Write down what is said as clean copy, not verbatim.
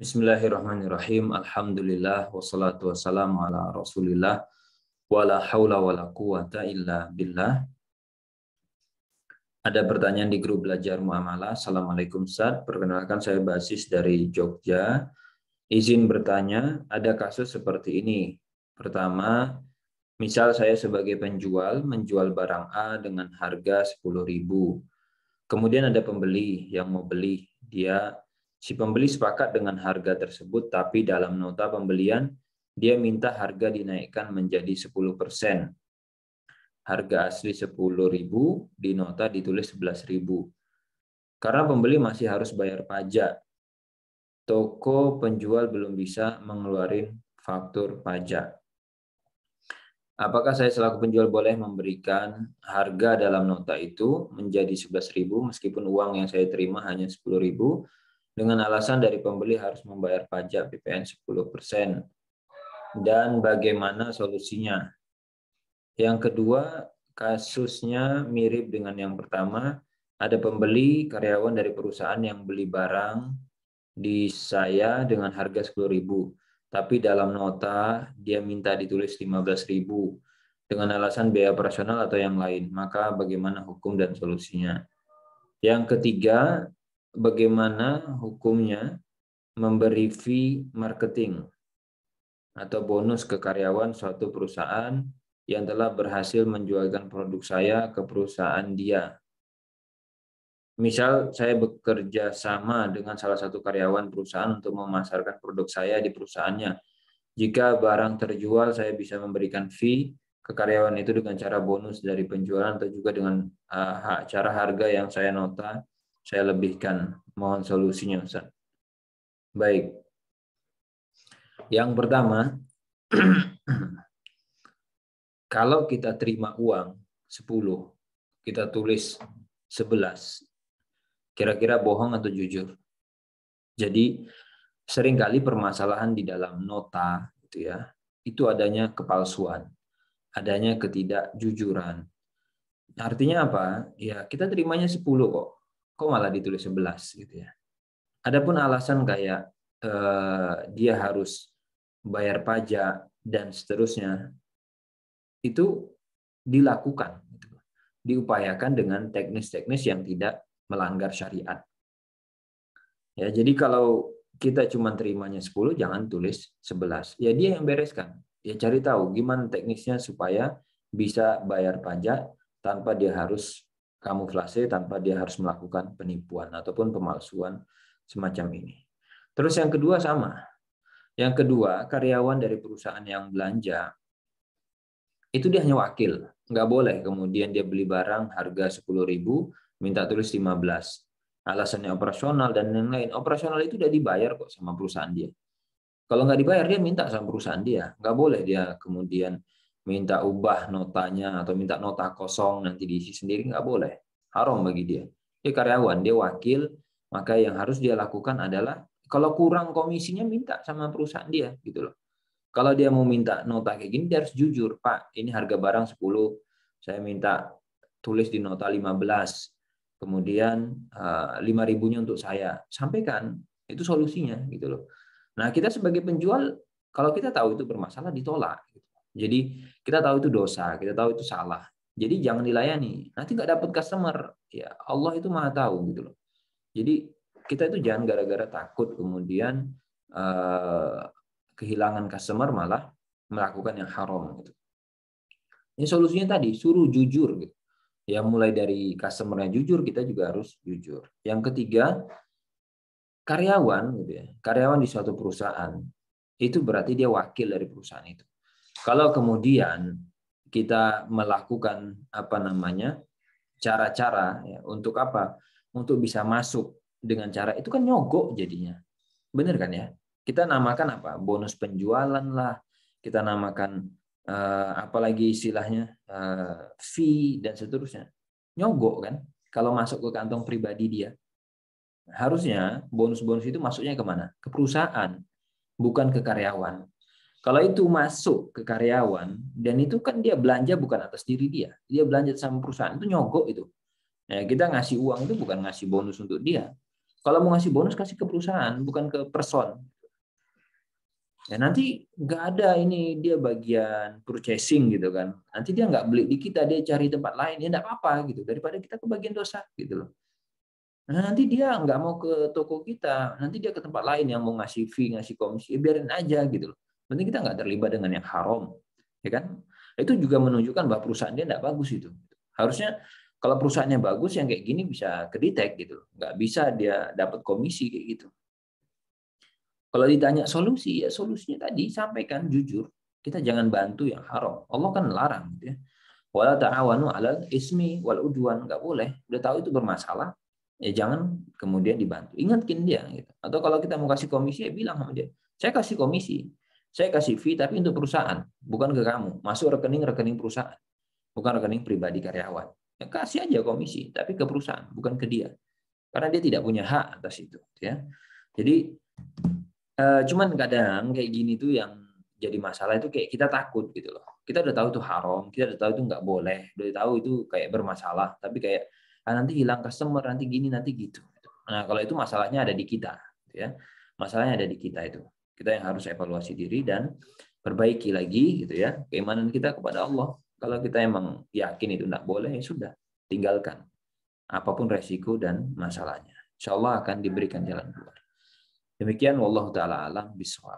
Bismillahirrahmanirrahim. Alhamdulillah wassalatu wassalamu ala Rasulillah wala haula wala quwata illa billah. Ada pertanyaan di grup belajar muamalah. Assalamualaikum Ustaz. Perkenalkan saya Basis dari Jogja. Izin bertanya, ada kasus seperti ini. Pertama, misal saya sebagai penjual menjual barang A dengan harga 10.000. Kemudian ada pembeli yang mau beli. Si pembeli sepakat dengan harga tersebut, tapi dalam nota pembelian dia minta harga dinaikkan menjadi 10%. Harga asli 10.000, di nota ditulis 11.000. Karena pembeli masih harus bayar pajak. Toko penjual belum bisa mengeluarkan faktur pajak. Apakah saya selaku penjual boleh memberikan harga dalam nota itu menjadi 11.000 meskipun uang yang saya terima hanya 10.000 dengan alasan dari pembeli harus membayar pajak PPN 10%? Dan bagaimana solusinya? Yang kedua, kasusnya mirip dengan yang pertama. Ada pembeli karyawan dari perusahaan yang beli barang di saya dengan harga 10.000. Tapi dalam nota dia minta ditulis 15.000 dengan alasan biaya operasional atau yang lain. Maka bagaimana hukum dan solusinya? Yang ketiga, bagaimana hukumnya memberi fee marketing atau bonus ke karyawan suatu perusahaan yang telah berhasil menjualkan produk saya ke perusahaan dia. Misal saya bekerja sama dengan salah satu karyawan perusahaan untuk memasarkan produk saya di perusahaannya. Jika barang terjual, saya bisa memberikan fee ke karyawan itu dengan cara bonus dari penjualan atau juga dengan cara harga yang saya nota, saya lebihkan. Mohon solusinya, Ustaz. Baik. Yang pertama, kalau kita terima uang 10, kita tulis 11, kira-kira bohong atau jujur? Jadi seringkali permasalahan di dalam nota itu adanya kepalsuan, adanya ketidakjujuran. Artinya apa? Ya, kita terimanya 10 kok. Kok malah ditulis 11 gitu ya. Adapun alasan kayak dia harus bayar pajak dan seterusnya, itu dilakukan, diupayakan dengan teknis-teknis yang tidak melanggar syariat. Ya, jadi kalau kita cuma terimanya 10, jangan tulis 11. Ya dia yang bereskan. Ya cari tahu gimana teknisnya supaya bisa bayar pajak tanpa dia harus kamuflase, tanpa dia harus melakukan penipuan ataupun pemalsuan semacam ini. Terus yang kedua sama. Yang kedua, karyawan dari perusahaan yang belanja, itu dia hanya wakil. Nggak boleh kemudian dia beli barang harga 10.000, minta tulis 15. Alasannya operasional dan lain-lain. Operasional itu udah dibayar kok sama perusahaan dia. Kalau nggak dibayar, dia minta sama perusahaan dia. Nggak boleh dia kemudian minta ubah notanya atau minta nota kosong nanti diisi sendiri. Nggak boleh. Haram bagi dia. Dia karyawan, dia wakil. Maka yang harus dia lakukan adalah kalau kurang komisinya minta sama perusahaan dia gitu loh. Kalau dia mau minta nota kayak gini, dia harus jujur. Pak, ini harga barang 10, saya minta tulis di nota 15. Kemudian 5.000-nya untuk saya. Sampaikan, itu solusinya gitu loh. Nah, kita sebagai penjual, kalau kita tahu itu bermasalah, ditolak. Jadi, kita tahu itu dosa, kita tahu itu salah. Jadi, jangan dilayani. Nanti nggak dapat customer. Ya, Allah itu maha tahu gitu loh. Jadi, kita itu jangan gara-gara takut kemudian kehilangan customer malah melakukan yang haram gitu. Ini solusinya tadi, suruh jujur gitu. Ya mulai dari customernya jujur, kita juga harus jujur. Yang ketiga, karyawan gitu ya. Karyawan di suatu perusahaan itu berarti dia wakil dari perusahaan itu. Kalau kemudian kita melakukan cara-cara ya, untuk apa? Untuk bisa masuk dengan cara itu kan nyogok jadinya. Benar kan ya? Kita namakan apa? Bonus penjualan lah. Kita namakan apalagi istilahnya fee dan seterusnya. Nyogok kan? Kalau masuk ke kantong pribadi dia. Harusnya bonus-bonus itu masuknya kemana? Ke perusahaan, bukan ke karyawan. Kalau itu masuk ke karyawan, dan itu kan dia belanja bukan atas diri dia. Dia belanja sama perusahaan, itu nyogok itu. Nah, kita ngasih uang itu bukan ngasih bonus untuk dia. Kalau mau ngasih bonus kasih ke perusahaan, bukan ke person. Ya nanti nggak ada ini dia bagian purchasing gitu kan. Nanti dia nggak beli di kita, dia cari tempat lain, ya nggak apa-apa gitu. Daripada kita kebagian dosa gitu loh. Nah, nanti dia nggak mau ke toko kita, nanti dia ke tempat lain yang mau ngasih fee, ngasih komisi, ya biarin aja gitu loh. Penting kita nggak terlibat dengan yang haram, ya kan? Itu juga menunjukkan bahwa perusahaan dia nggak bagus itu. Harusnya kalau perusahaannya bagus yang kayak gini bisa kedetek gitu loh. Nggak bisa dia dapat komisi kayak gitu. Kalau ditanya solusi, ya solusinya tadi sampaikan jujur. Kita jangan bantu yang haram. Allah kan larang gitu ya. Wala ta'awanu 'alal ismi wal udwan, enggak boleh. Udah tahu itu bermasalah, ya jangan kemudian dibantu. Ingatkin dia gitu. Atau kalau kita mau kasih komisi ya bilang sama dia, "Saya kasih komisi. Saya kasih fee tapi untuk perusahaan, bukan ke kamu. Masuk rekening perusahaan, bukan rekening pribadi karyawan." Ya, kasih aja komisi tapi ke perusahaan, bukan ke dia. Karena dia tidak punya hak atas itu, ya. Jadi cuman kadang kayak gini tuh yang jadi masalah itu kayak kita takut gitu loh. Kita udah tahu itu haram, kita udah tahu itu nggak boleh, udah tahu itu kayak bermasalah, tapi kayak nanti hilang customer, nanti gini, nanti gitu. Nah kalau itu masalahnya ada di kita, gitu ya. Masalahnya ada di kita itu. Kita yang harus evaluasi diri dan perbaiki lagi gitu ya keimanan kita kepada Allah. Kalau kita emang yakin itu nggak boleh, ya sudah, tinggalkan. Apapun resiko dan masalahnya. Insya Allah akan diberikan jalan keluar. Demikian wallahu taala alam bisawab.